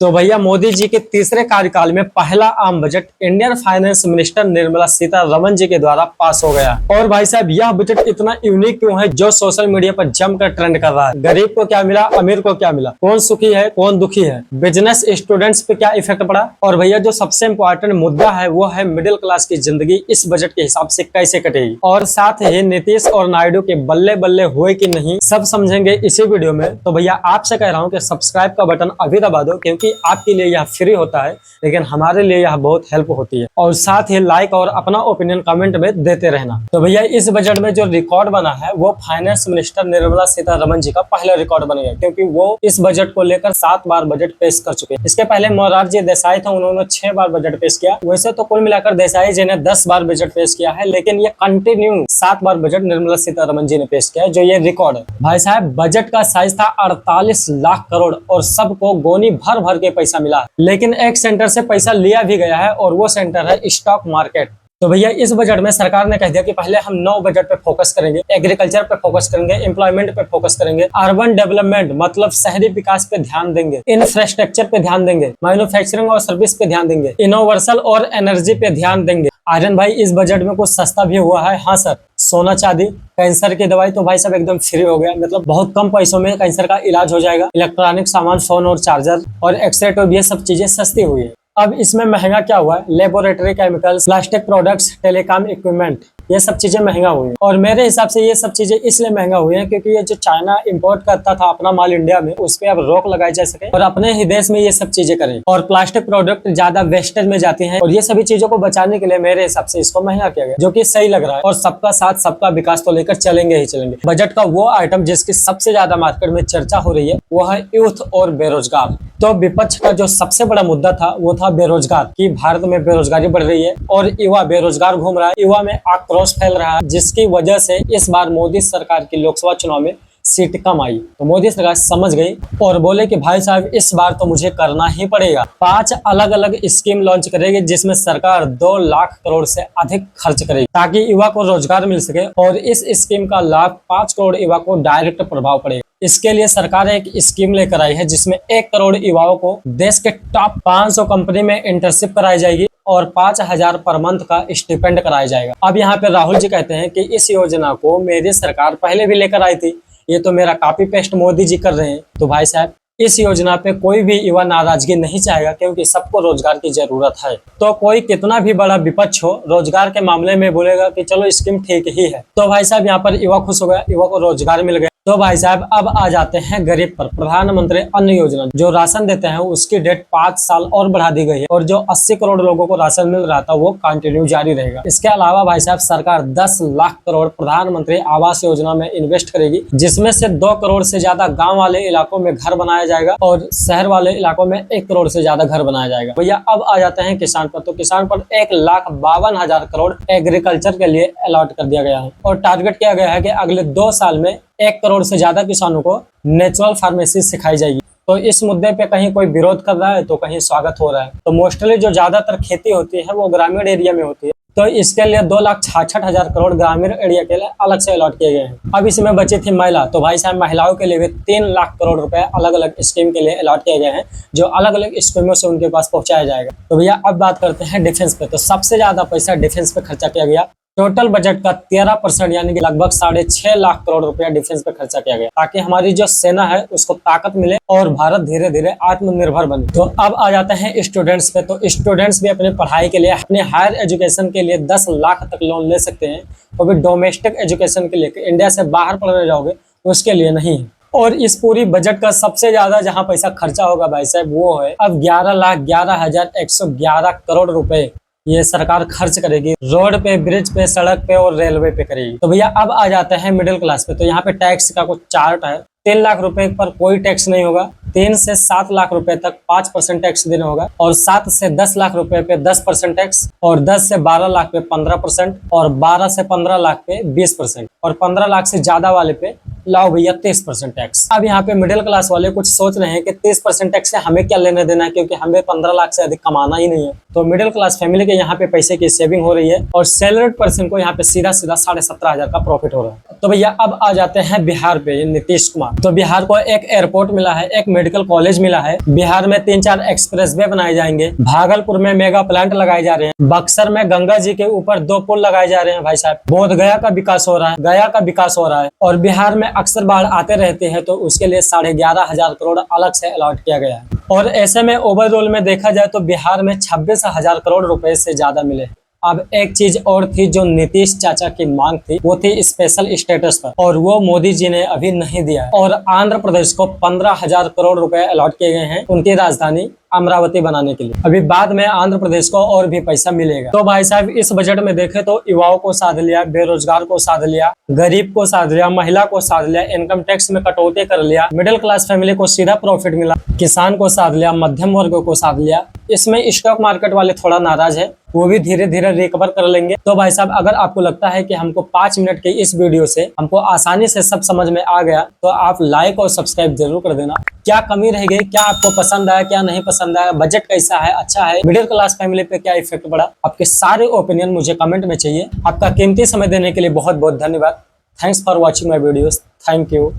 तो भैया मोदी जी के तीसरे कार्यकाल में पहला आम budget Indian finance minister Nirmala Sitharaman ji के द्वारा पास हो गया। और भाई साहब यह बजट इतना यूनिक क्यों है जो सोशल मीडिया पर जमकर ट्रेंड कर रहा है। गरीब को क्या मिला, अमीर को क्या मिला, कौन सुखी है कौन दुखी है, बिजनेस स्टूडेंट्स पे क्या इफेक्ट पड़ा, और भैया जो सबसे इम्पोर्टेंट मुद्दा है वो है मिडिल क्लास की जिंदगी इस बजट के हिसाब से कैसे कटेगी, और साथ ही नीतीश और नायडू के बल्ले बल्ले हुए कि नहीं, सब समझेंगे इसी वीडियो में। तो भैया आपसे कह रहा हूँ कि सब्सक्राइब का बटन अभी दबा दो, क्योंकि आपके लिए यह फ्री होता है लेकिन हमारे लिए यह बहुत हेल्प होती है। और साथ ही लाइक और अपना ओपिनियन कमेंट में देते रहना। तो भैया इस बजट में जो रिकॉर्ड बना है वो फाइनेंस मिनिस्टर निर्मला सीतारमण जी का पहला रिकॉर्ड बन गया, क्योंकि वो इस बजट को लेकर 7 बार बजट पेश कर चुके हैं। इसके पहले मोरारजी देसाई था, उन्होंने 6 बार बजट पेश किया। वैसे तो कुल मिलाकर देसाई जी ने 10 बार बजट पेश किया है, लेकिन ये कंटिन्यू 7 बार बजट निर्मला सीतारमण जी ने पेश किया है, जो ये रिकॉर्ड है। भाई साहब बजट का साइज था 48 लाख करोड़ और सबको गोनी भर भर के पैसा मिला है। लेकिन एक सेंटर से पैसा लिया भी गया है और वो सेंटर है स्टॉक मार्केट। तो भैया इस बजट में सरकार ने कह दिया कि पहले हम 9 बजट पे फोकस करेंगे, एग्रीकल्चर पे फोकस करेंगे, एम्प्लॉयमेंट पे फोकस करेंगे, अर्बन डेवलपमेंट मतलब शहरी विकास पे ध्यान देंगे, इंफ्रास्ट्रक्चर पे ध्यान देंगे, मैन्युफैक्चरिंग और सर्विस पे ध्यान देंगे, इनोवर्सल और एनर्जी पे ध्यान देंगे। आर्यन भाई इस बजट में कुछ सस्ता भी हुआ है। हाँ सर, सोना चांदी, कैंसर की दवाई तो भाई सब एकदम फ्री हो गया, मतलब बहुत कम पैसों में कैंसर का इलाज हो जाएगा। इलेक्ट्रॉनिक सामान, फोन और चार्जर और एक्सरे ट्यूब, ये सब चीजें सस्ती हुई है। अब इसमें महंगा क्या हुआ है, laboratory chemicals, plastic products, telecom equipment, ये सब चीजें महंगा हुई है। और मेरे हिसाब से ये सब चीजें इसलिए महंगा हुई है क्योंकि ये जो चाइना इंपोर्ट करता था अपना माल इंडिया में, उस पर अब रोक लगाई जा सके और अपने ही देश में ये सब चीजें करें। और प्लास्टिक प्रोडक्ट ज्यादा वेस्टेज में जाती है और ये सभी चीजों को बचाने के लिए मेरे हिसाब से इसको महंगा किया गया, जो कि सही लग रहा है। और सबका साथ सबका विकास तो लेकर चलेंगे ही चलेंगे। बजट का वो आइटम जिसकी सबसे ज्यादा मार्केट में चर्चा हो रही है वो है यूथ और बेरोजगार। तो विपक्ष का जो सबसे बड़ा मुद्दा था वो था बेरोजगार, कि भारत में बेरोजगारी बढ़ रही है और युवा बेरोजगार घूम रहा है, युवा में आक्रोश फैल रहा है, जिसकी वजह से इस बार मोदी सरकार की लोकसभा चुनाव में सीट कम आई। तो मोदी सरकार समझ गई और बोले कि भाई साहब इस बार तो मुझे करना ही पड़ेगा। 5 अलग अलग स्कीम लॉन्च करेगी जिसमें सरकार 2 लाख करोड़ से अधिक खर्च करेगी ताकि युवा को रोजगार मिल सके, और इस स्कीम का लाभ 5 करोड़ युवा को डायरेक्ट प्रभाव पड़ेगा। इसके लिए सरकार एक स्कीम लेकर आई है जिसमें 1 करोड़ युवाओं को देश के टॉप 500 कंपनी में इंटर्नशिप कराई जाएगी और 5,000 पर मंथ का स्टिपेंड कराया जाएगा। अब यहाँ पे राहुल जी कहते हैं कि इस योजना को मेरी सरकार पहले भी लेकर आई थी, ये तो मेरा कॉपी पेस्ट मोदी जी कर रहे हैं। तो भाई साहब इस योजना पे कोई भी युवा नाराजगी नहीं चाहेगा, क्योंकि सबको रोजगार की जरूरत है। तो कोई कितना भी बड़ा विपक्ष हो, रोजगार के मामले में बोलेगा कि चलो स्कीम ठीक ही है। तो भाई साहब यहाँ पर युवा खुश हो गया, युवा को रोजगार मिल गया। तो भाई साहब अब आ जाते हैं गरीब पर। प्रधानमंत्री अन्न योजना जो राशन देते हैं उसकी डेट 5 साल और बढ़ा दी गई है, और जो 80 करोड़ लोगों को राशन मिल रहा था वो कंटिन्यू जारी रहेगा। इसके अलावा भाई साहब सरकार 10 लाख करोड़ प्रधानमंत्री आवास योजना में इन्वेस्ट करेगी, जिसमें से 2 करोड़ से ज्यादा गाँव वाले इलाकों में घर बनाया जाएगा और शहर वाले इलाकों में 1 करोड़ से ज्यादा घर बनाया जाएगा। भैया अब आ जाते हैं किसान पर। तो किसान पर 1,52,000 करोड़ एग्रीकल्चर के लिए अलॉट कर दिया गया है और टारगेट किया गया है कि अगले 2 साल में 1 करोड़ से ज्यादा किसानों को नेचुरल फार्मेसी सिखाई जाएगी। तो इस मुद्दे पे कहीं कोई विरोध कर रहा है तो कहीं स्वागत हो रहा है। तो मोस्टली जो ज्यादातर खेती होती है वो ग्रामीण एरिया में होती है, तो इसके लिए 2,66,000 करोड़ ग्रामीण एरिया के लिए अलग से अलॉट किए गए हैं। अब इसमें बची थी महिला, तो भाई साहब महिलाओं के लिए भी 3 लाख करोड़ रुपए अलग अलग स्कीम के लिए अलॉट किए गए हैं, जो अलग अलग स्कीमों से उनके पास पहुंचाया जाएगा। तो भैया अब बात करते हैं डिफेंस पे। तो सबसे ज्यादा पैसा डिफेंस पे खर्चा किया गया। टोटल बजट का 13% यानी कि लगभग 6.5 लाख करोड़ रुपया डिफेंस पे खर्चा किया गया, ताकि हमारी जो सेना है उसको ताकत मिले और भारत धीरे धीरे आत्मनिर्भर बने। तो अब आ जाते हैं स्टूडेंट्स पे। तो स्टूडेंट्स भी अपनी पढ़ाई के लिए, अपने हायर एजुकेशन के लिए 10 लाख तक लोन ले सकते हैं, वो भी डोमेस्टिक एजुकेशन के लिए। इंडिया से बाहर पढ़ने जाओगे उसके लिए नहीं है। और इस पूरी बजट का सबसे ज्यादा जहां पैसा खर्चा होगा भाई साहब वो है अब 11,11,111 करोड़ रुपए ये सरकार खर्च करेगी रोड पे, ब्रिज पे, सड़क पे और रेलवे पे करेगी। तो भैया अब आ जाते हैं मिडिल क्लास पे। तो यहाँ पे टैक्स का कुछ चार्ट है। 3 लाख रुपए पर कोई टैक्स नहीं होगा, 3 से 7 लाख रुपए तक 5% टैक्स देना होगा, और 7 से 10 लाख रुपए पे 10% टैक्स, और 10 से 12 लाख पे 15%, और 12 से 15 लाख पे 20%, और 15 लाख से ज्यादा वाले पे लाओ भैया 30% टैक्स। अब यहाँ पे मिडिल क्लास वाले कुछ सोच रहे हैं कि 30% टैक्स से हमें क्या लेना देना है, क्योंकि हमें 15 लाख से अधिक कमाना ही नहीं है। तो मिडिल क्लास फैमिली के यहाँ पे पैसे की सेविंग हो रही है, और सैलरीड पर्सन को यहाँ पे सीधा सीधा 17,500 का प्रॉफिट हो रहा है। तो भैया अब आ जाते हैं बिहार पे, नीतीश कुमार। तो बिहार को एक एयरपोर्ट मिला है, एक मेडिकल कॉलेज मिला है, बिहार में 3-4 एक्सप्रेसवे बनाए जाएंगे, भागलपुर में मेगा प्लांट लगाए जा रहे हैं, बक्सर में गंगा जी के ऊपर 2 पुल लगाए जा रहे हैं भाई साहब, बोध गया का विकास हो रहा है, गया का विकास हो रहा है। और बिहार में अक्सर बाढ़ आते रहते हैं, तो उसके लिए 11,500 करोड़ अलग से अलॉट किया गया है। और ऐसे में ओवरऑल में देखा जाए तो बिहार में 26,000 करोड़ रुपए से ज्यादा मिले। अब एक चीज और थी जो नीतीश चाचा की मांग थी, वो थी स्पेशल स्टेटस पर, और वो मोदी जी ने अभी नहीं दिया है। और आंध्र प्रदेश को 15,000 करोड़ रुपए अलॉट किए गए हैं उनकी राजधानी अमरावती बनाने के लिए। अभी बाद में आंध्र प्रदेश को और भी पैसा मिलेगा। तो भाई साहब इस बजट में देखे तो युवाओं को साध लिया, बेरोजगार को साध लिया, गरीब को साध लिया, महिला को साध लिया, इनकम टैक्स में कटौती कर लिया, मिडिल क्लास फैमिली को सीधा प्रॉफिट मिला, किसान को साध लिया, मध्यम वर्ग को साध लिया। इसमें स्टॉक मार्केट वाले थोड़ा नाराज है, वो भी धीरे धीरे रिकवर कर लेंगे। तो भाई साहब अगर आपको लगता है कि हमको 5 मिनट के इस वीडियो से हमको आसानी से सब समझ में आ गया, तो आप लाइक और सब्सक्राइब जरूर कर देना। क्या कमी रह गई, क्या आपको पसंद आया, क्या नहीं पसंद आया, बजट कैसा है, अच्छा है, मिडिल क्लास फैमिली पे क्या इफेक्ट पड़ा, आपके सारे ओपिनियन मुझे कमेंट में चाहिए। आपका कीमती समय देने के लिए बहुत बहुत धन्यवाद। Thanks for watching my videos. Thank you.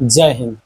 जय हिंद।